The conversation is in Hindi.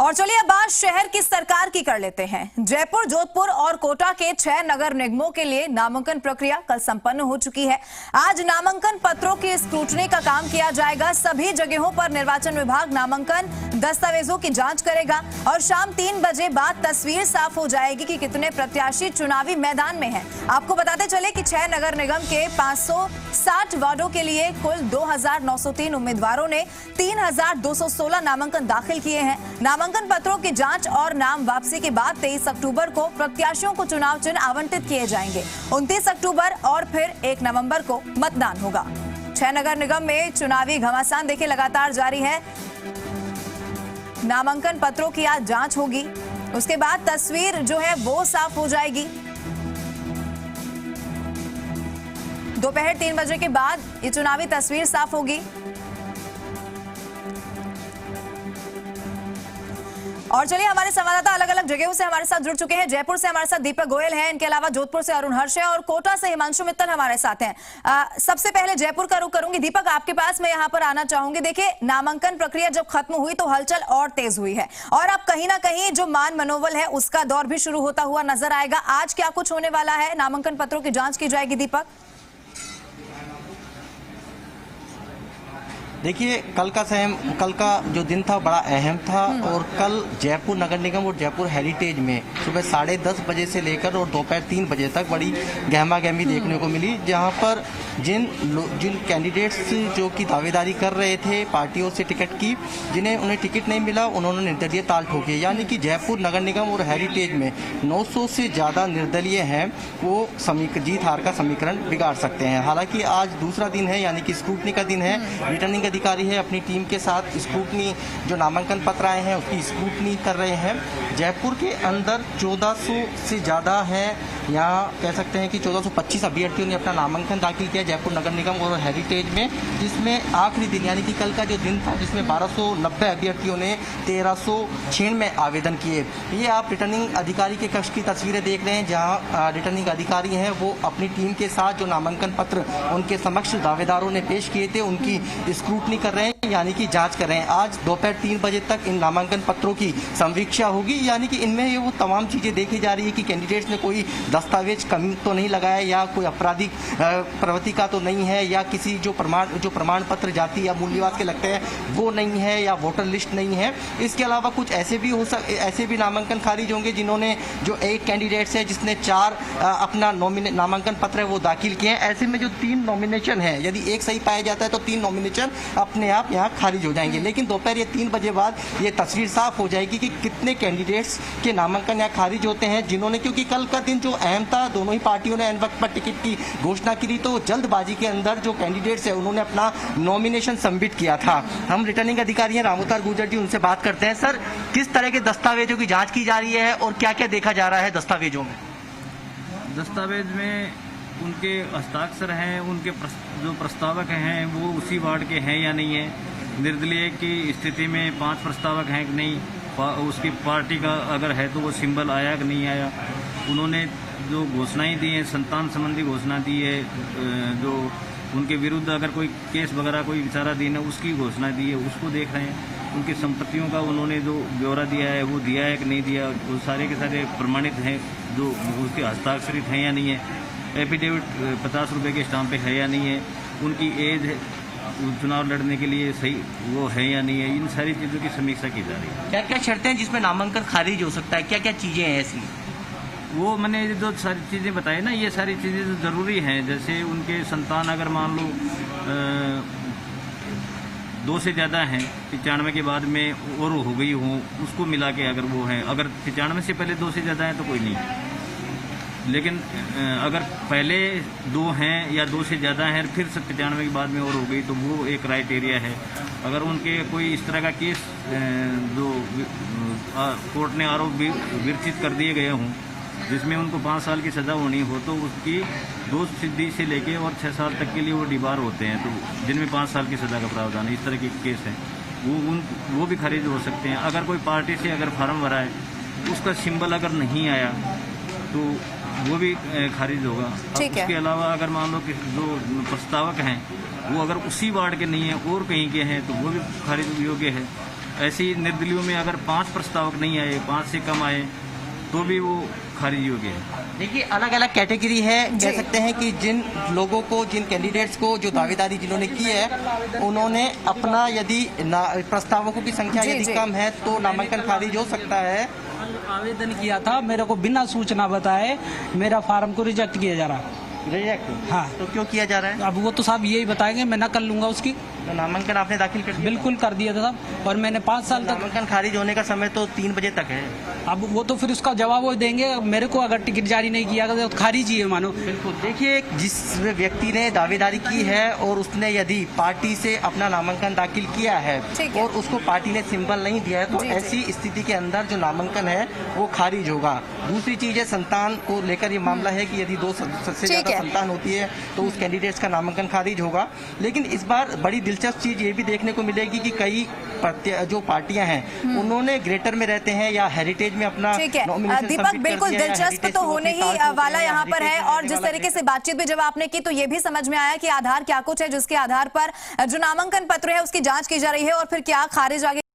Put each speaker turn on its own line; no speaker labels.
और चलिए अब बात शहर की सरकार की कर लेते हैं। जयपुर, जोधपुर और कोटा के 6 नगर निगमों के लिए नामांकन प्रक्रिया कल संपन्न हो चुकी है। आज नामांकन पत्रों की स्क्रूटनी का काम किया जाएगा। सभी जगहों पर निर्वाचन विभाग नामांकन दस्तावेजों की जांच करेगा और शाम 3 बजे बाद तस्वीर साफ हो जाएगी कि कितने प्रत्याशी चुनावी मैदान में हैं। आपको बताते चले कि 6 नगर निगम के 560 वार्डों के लिए कुल 2903 उम्मीदवारों ने 3216 नामांकन दाखिल किए हैं। नामांकन पत्रों की जांच और नाम वापसी के बाद 23 अक्टूबर को प्रत्याशियों को चुनाव चिन्ह आवंटित किए जाएंगे। 29 अक्टूबर और फिर 1 नवंबर को मतदान होगा। 6 नगर निगम में चुनावी घमासान देखिए लगातार जारी है। नामांकन पत्रों की आज जांच होगी, उसके बाद तस्वीर जो है वो साफ हो जाएगी। दोपहर 3 बजे के बाद ये चुनावी तस्वीर साफ होगी। और चलिए हमारे संवाददाता अलग अलग जगहों से हमारे साथ जुड़ चुके हैं। जयपुर से हमारे साथ दीपक गोयल हैं, इनके अलावा जोधपुर से अरुण हर्ष है और कोटा से हिमांशु मित्तल हमारे साथ हैं। सबसे पहले जयपुर का रुख करूंगी। दीपक, आपके पास मैं यहाँ पर आना चाहूंगी। देखिए, नामांकन प्रक्रिया जब खत्म हुई तो हलचल और तेज हुई है और अब कहीं ना कहीं जो मान मनोबल है उसका दौर भी शुरू होता हुआ नजर आएगा। आज क्या कुछ होने वाला है? नामांकन पत्रों की जांच की जाएगी। दीपक,
देखिए, कल का जो दिन था बड़ा अहम था और कल जयपुर नगर निगम और जयपुर हेरिटेज में सुबह 10:30 बजे से लेकर और दोपहर 3 बजे तक बड़ी गहमा गहमी देखने को मिली, जहां पर जिन कैंडिडेट्स जो कि दावेदारी कर रहे थे पार्टियों से टिकट की, उन्हें टिकट नहीं मिला, उन्होंने निर्दलीय ताल ठोके। यानी कि जयपुर नगर निगम और हेरिटेज में 900 से ज़्यादा निर्दलीय हैं, वो जीत हार का समीकरण बिगाड़ सकते हैं। हालांकि आज दूसरा दिन है, यानी कि स्क्रूटनी का दिन है। रिटर्निंग अधिकारी है अपनी टीम के साथ स्क्रूटनी, जो नामांकन पत्र आए हैं उसकी स्क्रूटनी कर रहे हैं। जयपुर के अंदर 1400 से ज़्यादा हैं, यहाँ कह सकते हैं कि 1425 अभ्यर्थियों ने अपना नामांकन दाखिल किया जयपुर नगर निगम और हेरिटेज में, जिसमें आखिरी दिन यानी कि कल का जो दिन था जिसमें 1290 अभ्यर्थियों ने 1306 में आवेदन किए। ये आप रिटर्निंग अधिकारी के कक्ष की तस्वीरें देख रहे हैं, जहाँ रिटर्निंग अधिकारी हैं वो अपनी टीम के साथ जो नामांकन पत्र उनके समक्ष दावेदारों ने पेश किए थे उनकी स्क्रूटनी कर रहे हैं, यानी कि जांच कर रहे हैं। आज दोपहर 3 बजे तक इन नामांकन पत्रों की समीक्षा होगी, यानी कि इनमें ये वो तमाम चीजें देखी जा रही है कि कैंडिडेट्स ने कोई दस्तावेज कमी तो नहीं लगाया, या कोई आपराधिक प्रवृत्ति का तो नहीं है, या किसी जो प्रमाण पत्र जाति या मूल निवास के लगते हैं वो नहीं है, या वोटर लिस्ट नहीं है। इसके अलावा कुछ ऐसे भी नामांकन खारिज होंगे जिन्होंने, जो एक कैंडिडेट्स है जिसने 4 अपना नामांकन पत्र है वो दाखिल किए हैं। ऐसे में जो 3 नॉमिनेशन है, यदि एक सही पाया जाता है तो 3 नॉमिनेशन अपने आप यहाँ खारिज हो जाएंगे। लेकिन दोपहर ये 3 बजे बाद ये तस्वीर साफ हो जाएगी कि कितने कैंडिडेट्स के नामांकन यहाँ खारिज होते हैं जिन्होंने, क्योंकि कल का दिन जो अहम था, दोनों ही पार्टियों ने वक्त पर टिकट की घोषणा की थी, तो जल्दबाजी के अंदर जो कैंडिडेट्स है उन्होंने अपना नॉमिनेशन सबमिट किया था। हम रिटर्निंग अधिकारी हैं रामोतार गुर्जर जी, उनसे बात करते हैं। सर, किस तरह के दस्तावेजों की जाँच की जा रही है और क्या क्या देखा जा रहा है दस्तावेजों में?
दस्तावेज में उनके हस्ताक्षर हैं, उनके जो प्रस्तावक हैं वो उसी वार्ड के हैं या नहीं है, निर्दलीय की स्थिति में 5 प्रस्तावक हैं कि नहीं, उसकी पार्टी का अगर है तो वो सिंबल आया कि नहीं आया, उन्होंने जो घोषणाएं दी हैं, संतान संबंधी घोषणा दी है, जो उनके विरुद्ध अगर कोई केस वगैरह कोई विचाराधीन है उसकी घोषणा दी है, उसको देख रहे हैं। उनकी संपत्तियों का उन्होंने जो ब्यौरा दिया है वो दिया है कि नहीं दिया, वो सारे के सारे प्रमाणित हैं, जो उसके हस्ताक्षरित हैं या नहीं है, एफिडेविट 50 रुपये के स्टाम्प पे है या नहीं है, उनकी एज है चुनाव लड़ने के लिए सही वो है या नहीं है, इन सारी चीज़ों की समीक्षा की जा रही है।
क्या क्या शर्तें हैं जिसमें नामांकन खारिज हो सकता है, क्या क्या चीज़ें हैं ऐसी?
वो मैंने जो सारी चीज़ें बताई ना, ये सारी चीज़ें जो ज़रूरी हैं, जैसे उनके संतान अगर मान लो 2 से ज़्यादा हैं, 95 के बाद में और हो गई हो, उसको मिला के अगर वो हैं, अगर 95 से पहले 2 से ज़्यादा हैं तो कोई नहीं, लेकिन अगर पहले 2 हैं या 2 से ज़्यादा हैं फिर 95 के बाद में और हो गई तो वो एक क्राइटेरिया है। अगर उनके कोई इस तरह का केस जो कोर्ट ने आरोप विरचित कर दिए गए हों जिसमें उनको 5 साल की सज़ा होनी हो, तो उसकी दोष सिद्धि से लेके और 6 साल तक के लिए वो डिबार होते हैं, तो जिनमें 5 साल की सज़ा का प्रावधान है, इस तरह के केस हैं वो भी खारिज हो सकते हैं। अगर कोई पार्टी से अगर फार्म भरा है उसका सिंबल अगर नहीं आया तो वो भी खारिज होगा। उसके अलावा अगर मान लो कि जो प्रस्तावक हैं वो अगर उसी वार्ड के नहीं है और कहीं के हैं तो वो भी खारिज योग्य है। ऐसी निर्दलीयों में अगर 5 प्रस्तावक नहीं आए, 5 से कम आए, तो भी वो खारिज हो गया।
देखिए अलग अलग कैटेगरी है, कह सकते हैं कि जिन लोगों को, जिन कैंडिडेट्स को जो दावेदारी जिन्होंने की है, उन्होंने अपना यदि प्रस्तावकों की संख्या
जी,
यदि
जी।
कम है तो नामांकन खारिज हो सकता है।
आवेदन किया था, मेरे को बिना सूचना बताए मेरा फार्म को रिजेक्ट किया जा रहा।
रिजेक्ट?
हाँ।
तो क्यों किया जा रहा है?
अब वो तो साहब यही बताएंगे, मैं ना कर लूंगा उसकी।
तो नामांकन आपने दाखिल कर दिया?
बिल्कुल कर दिया था साहब, और मैंने 5 साल तक।
नामांकन खारिज होने का समय तो 3 बजे तक है।
अब वो तो फिर उसका जवाब वो देंगे, मेरे को अगर टिकट जारी नहीं किया तो खारिज ही है मानो।
बिल्कुल। देखिए जिस व्यक्ति ने दावेदारी की है और उसने यदि पार्टी से अपना नामांकन दाखिल किया है
ठीक है।
और उसको पार्टी ने सिंबल नहीं दिया है, तो
जी, जी।
ऐसी स्थिति के अंदर जो नामांकन है वो खारिज होगा। दूसरी चीज है, संतान को लेकर ये मामला है कि यदि 2 से
ठीक
ज्यादा
है।
संतान होती है तो उस कैंडिडेट्स का नामांकन खारिज होगा। लेकिन इस बार बड़ी दिलचस्प चीज ये भी देखने को मिलेगी कि कई जो पार्टियां हैं उन्होंने ग्रेटर में रहते हैं या हेरिटेज में अपना
ठीक है
nomination
दीपक,
submit कर
बिल्कुल
दिया है, या
दिलचस्प
heritage
तो
से वो
होने
अपनी
ही
ताल को
वाला
या
यहाँ पर
heritage
है।
में
और
रहने
जिस
वाला
तरीके से बातचीत भी जब आपने की तो ये भी समझ में आया कि आधार क्या कुछ है जिसके आधार पर जो नामांकन पत्र है उसकी जांच की जा रही है और फिर क्या खारिज आगे